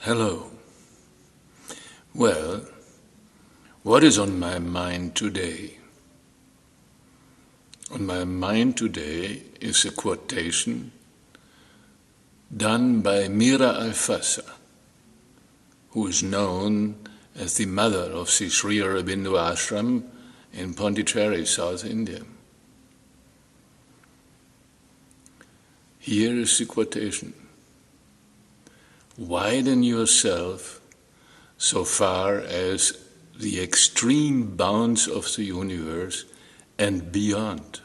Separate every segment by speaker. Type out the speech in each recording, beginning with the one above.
Speaker 1: Hello. Well, what is on my mind today? On my mind today is a quotation done by Mira Alfassa, who is known as the mother of the Sri Aurobindo Ashram in Pondicherry, South India. Here is the quotation. Widen yourself so far as the extreme bounds of the universe and beyond.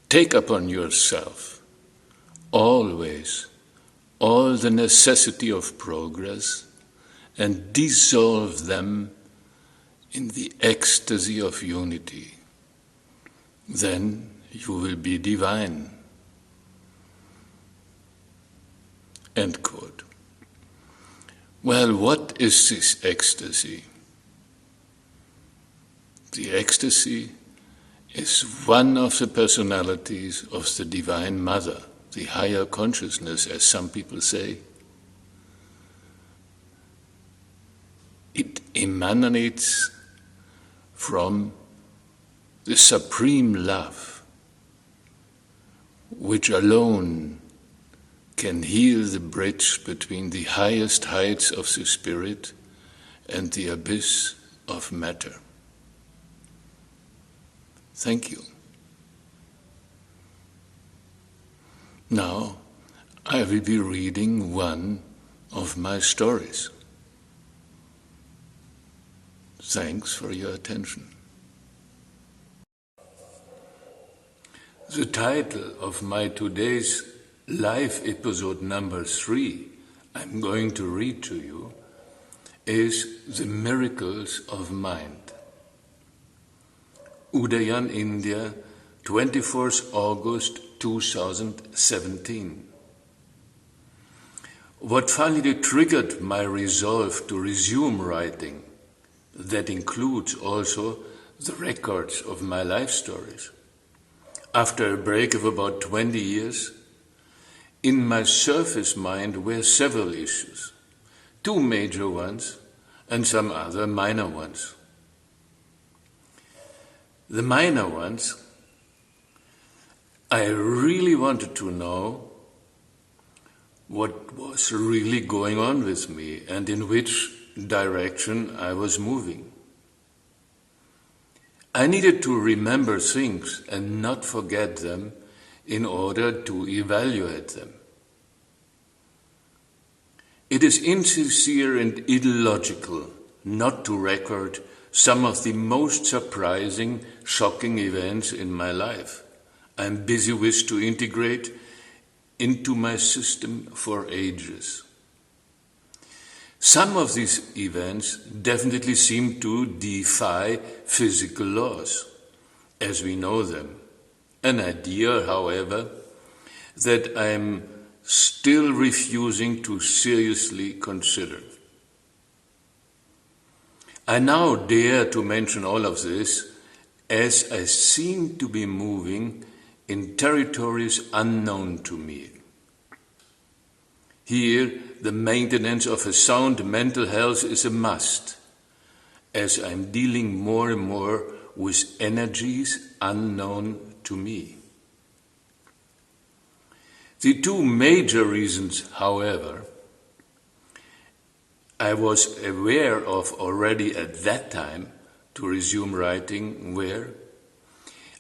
Speaker 1: Take upon yourself always all the necessity of progress and dissolve them in the ecstasy of unity. Then you will be divine. End quote. Well, what is this ecstasy? The ecstasy is one of the personalities of the Divine Mother, the higher consciousness, as some people say. It emanates from the supreme love, which alone can heal the bridge between the highest heights of the spirit and the abyss of matter. Thank you. Now, I will be reading one of my stories. Thanks for your attention. The title of my today's live episode number 3, I'm going to read to you, is The Miracles of Mind. Udayan, India, 24th August 2017. What finally triggered my resolve to resume writing, that includes also the records of my life stories. After a break of about 20 years, in my surface mind were several issues, 2 major ones and some other minor ones. The minor ones, I really wanted to know what was really going on with me and in which direction I was moving. I needed to remember things and not forget them in order to evaluate them. It is insincere and illogical not to record some of the most surprising, shocking events in my life I am busy with to integrate into my system for ages. Some of these events definitely seem to defy physical laws, as we know them. An idea, however, that I am still refusing to seriously consider. I now dare to mention all of this as I seem to be moving in territories unknown to me. Here, the maintenance of a sound mental health is a must, as I'm dealing more and more with energies unknown to me. The 2 major reasons, however, I was aware of already at that time to resume writing were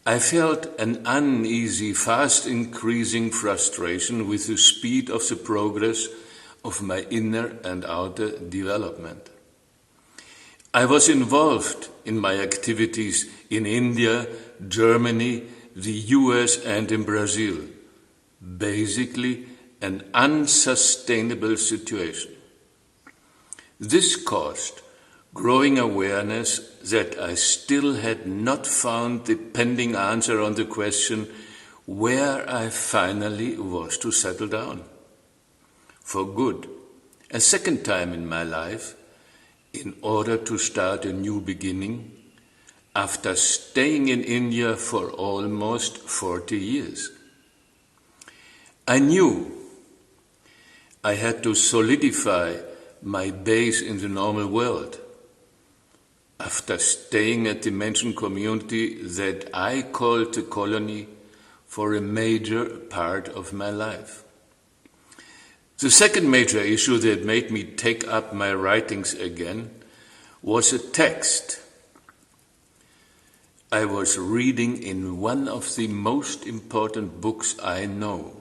Speaker 1: I felt an uneasy, fast increasing frustration with the speed of the progress of my inner and outer development. I was involved in my activities in India, Germany, the US and in Brazil. Basically, an unsustainable situation. This caused growing awareness that I still had not found the pending answer on the question where I finally was to settle down. For good, a second time in my life, in order to start a new beginning, after staying in India for almost 40 years. I knew I had to solidify my base in the normal world after staying at the mentioned community that I called the colony for a major part of my life. The second major issue that made me take up my writings again was a text I was reading in one of the most important books I know.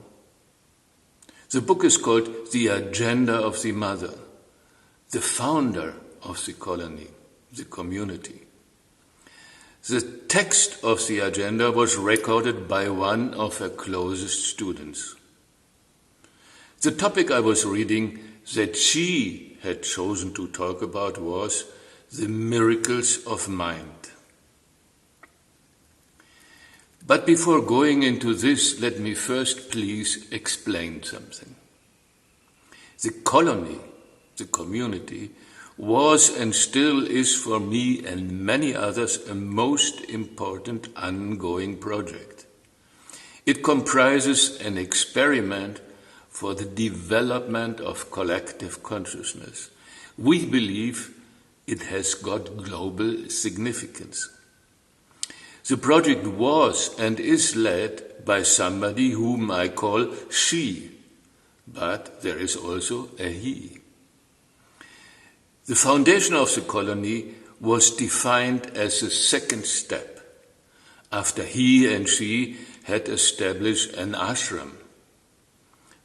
Speaker 1: The book is called The Agenda of the Mother, the founder of the colony, the community. The text of the agenda was recorded by one of her closest students. The topic I was reading that she had chosen to talk about was the miracles of mind. But before going into this, let me first please explain something. The colony, the community, was and still is for me and many others a most important ongoing project. It comprises an experiment for the development of collective consciousness. We believe it has got global significance. The project was and is led by somebody whom I call she, but there is also a he. The foundation of the colony was defined as a second step, after he and she had established an ashram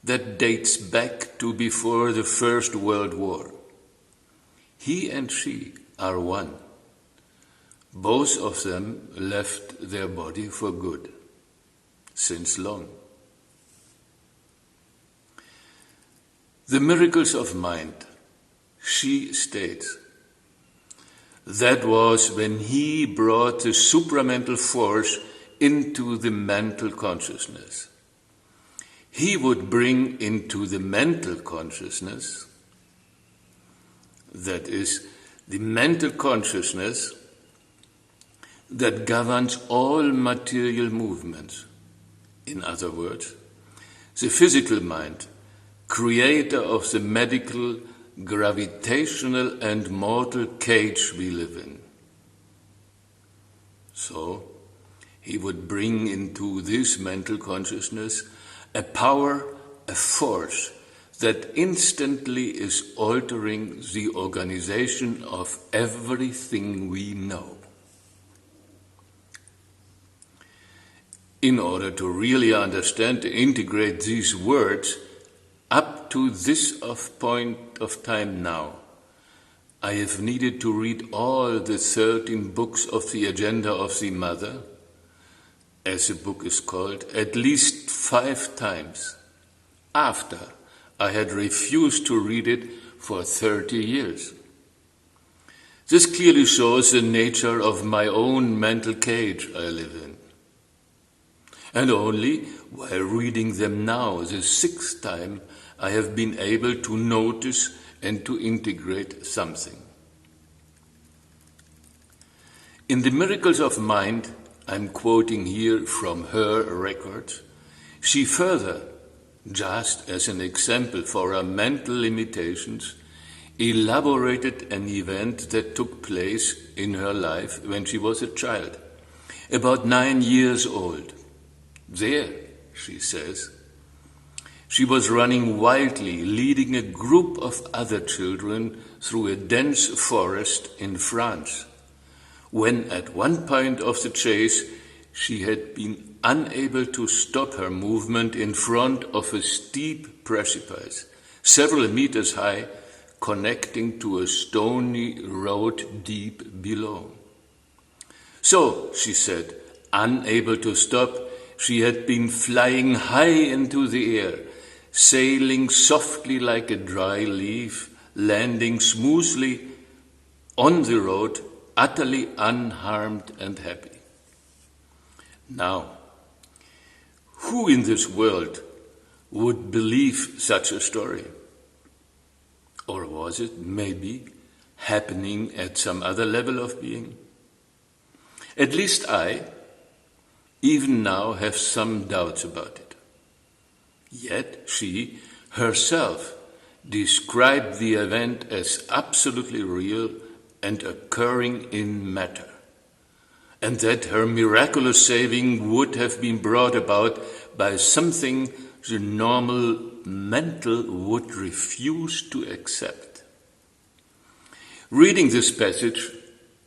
Speaker 1: that dates back to before the First World War. He and she are one. Both of them left their body for good, since long. The miracles of mind, she states, that was when he brought the supramental force into the mental consciousness. He would bring into the mental consciousness, that is, the mental consciousness that governs all material movements. In other words, the physical mind, creator of the medical, gravitational and mortal cage we live in. So, he would bring into this mental consciousness a power, a force that instantly is altering the organization of everything we know. In order to really understand and integrate these words, up to this point of time now, I have needed to read all the 13 books of the Agenda of the Mother, as the book is called, at least 5 times, after I had refused to read it for 30 years. This clearly shows the nature of my own mental cage I live in. And only while reading them now, the 6th time, I have been able to notice and to integrate something. In the Miracles of Mind, I'm quoting here from her records, she further, just as an example for our mental limitations, elaborated an event that took place in her life when she was a child, about 9 years old. There, she says, she was running wildly, leading a group of other children through a dense forest in France, when at one point of the chase she had been unable to stop her movement in front of a steep precipice, several meters high, connecting to a stony road deep below. So, she said, unable to stop, she had been flying high into the air, sailing softly like a dry leaf, landing smoothly on the road, utterly unharmed and happy. Now, who in this world would believe such a story? Or was it maybe happening at some other level of being? At least I, even now, have some doubts about it. Yet she herself described the event as absolutely real and occurring in matter, and that her miraculous saving would have been brought about by something the normal mental would refuse to accept. Reading this passage,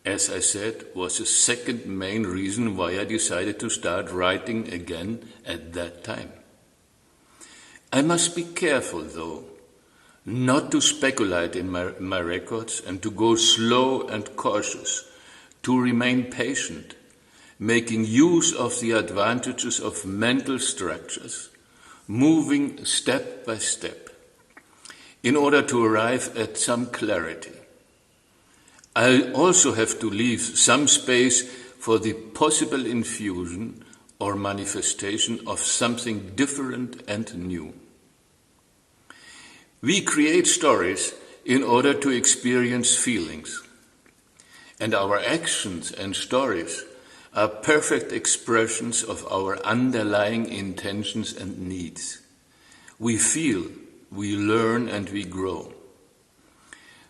Speaker 1: as I said, was the second main reason why I decided to start writing again at that time. I must be careful, though, not to speculate in my records and to go slow and cautious, to remain patient, making use of the advantages of mental structures, moving step by step, in order to arrive at some clarity. I also have to leave some space for the possible infusion or manifestation of something different and new. We create stories in order to experience feelings, and our actions and stories are perfect expressions of our underlying intentions and needs. We feel, we learn, and we grow.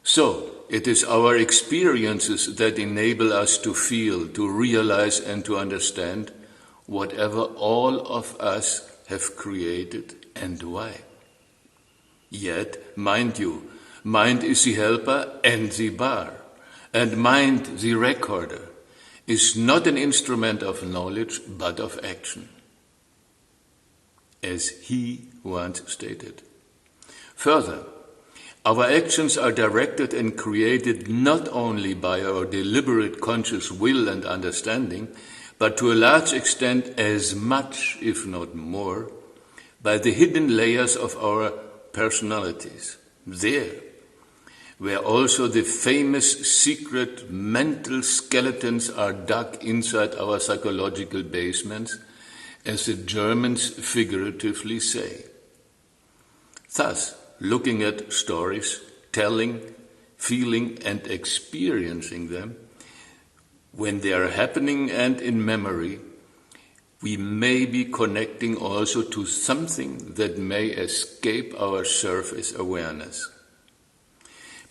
Speaker 1: So, it is our experiences that enable us to feel, to realize, and to understand whatever all of us have created and why. Yet, mind you, mind is the helper and the bar, and mind, the recorder, is not an instrument of knowledge but of action, as he once stated. Further, our actions are directed and created not only by our deliberate conscious will and understanding, but to a large extent as much, if not more, by the hidden layers of our personalities. There, where also the famous secret mental skeletons are dug inside our psychological basements, as the Germans figuratively say. Thus, looking at stories, telling, feeling, and experiencing them, when they are happening and in memory, we may be connecting also to something that may escape our surface awareness.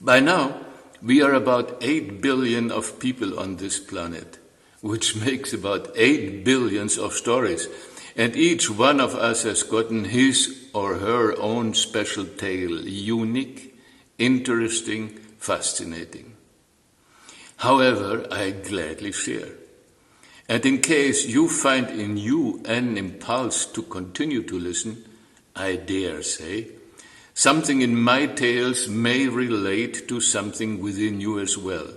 Speaker 1: By now, we are about 8 billion of people on this planet, which makes about 8 billions of stories, and each one of us has gotten his or her own special tale, unique, interesting, fascinating. However, I gladly share. And in case you find in you an impulse to continue to listen, I dare say, something in my tales may relate to something within you as well.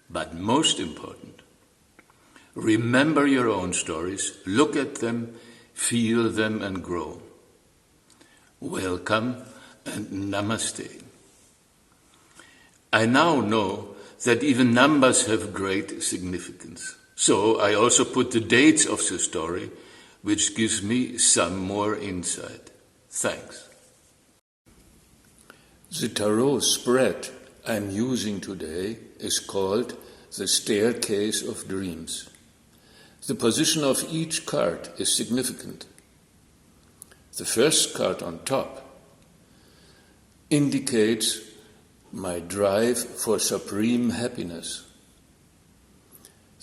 Speaker 1: But most important, remember your own stories, look at them, feel them, and grow. Welcome and namaste. I now know that even numbers have great significance. So I also put the dates of the story, which gives me some more insight. Thanks. The tarot spread I'm using today is called the Staircase of Dreams. The position of each card is significant. The first card on top indicates my drive for supreme happiness.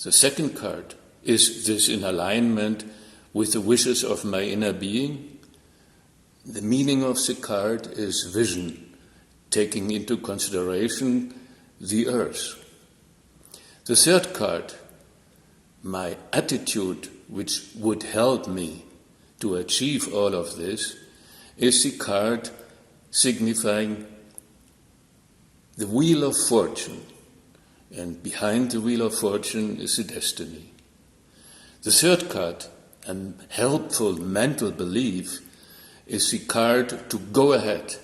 Speaker 1: The second card is this in alignment with the wishes of my inner being. The meaning of the card is vision, taking into consideration the earth. The third card, my attitude, which would help me to achieve all of this, is the card signifying the Wheel of Fortune, and behind the Wheel of Fortune is the destiny. The third card, a helpful mental belief, is the card to go ahead,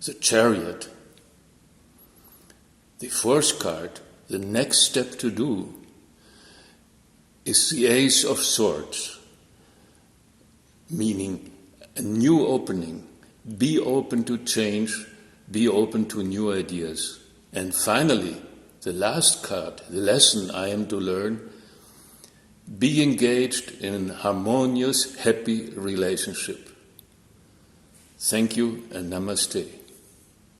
Speaker 1: the Chariot. The fourth card, the next step to do, is the Ace of Swords, meaning a new opening. Be open to change, be open to new ideas. And finally, the last card, the lesson I am to learn, be engaged in a harmonious, happy relationship. Thank you and namaste.